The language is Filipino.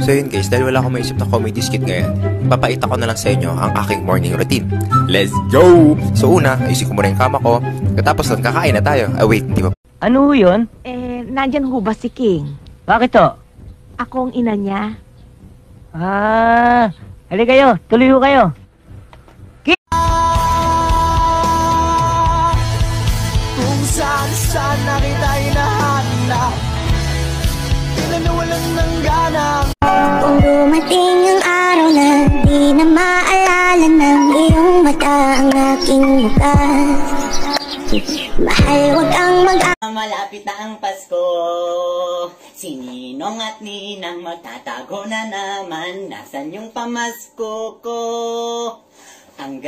So yun guys, dahil wala akong maisip na comedy skit ngayon, papakita ko na lang sa inyo ang aking morning routine. Let's go! So una, ayusin ko muna yung kama ko. Katapos nun, kakain na tayo. Wait, hindi ba? Ano yun? Nandyan ho ba si King? Bakit to? Akong ina niya. Halika kayo. Tuloy ho kayo. Kung saan na kita hinahanap, pinanuwalan ng gana. Kung dumating ang araw na di na maalala ng iyong mata ang aking mukha, mahal, wag ang malapit na ang Pasko, si Ninong at Ninang magtatago na naman. Nasaan yung pamasko ko? Ang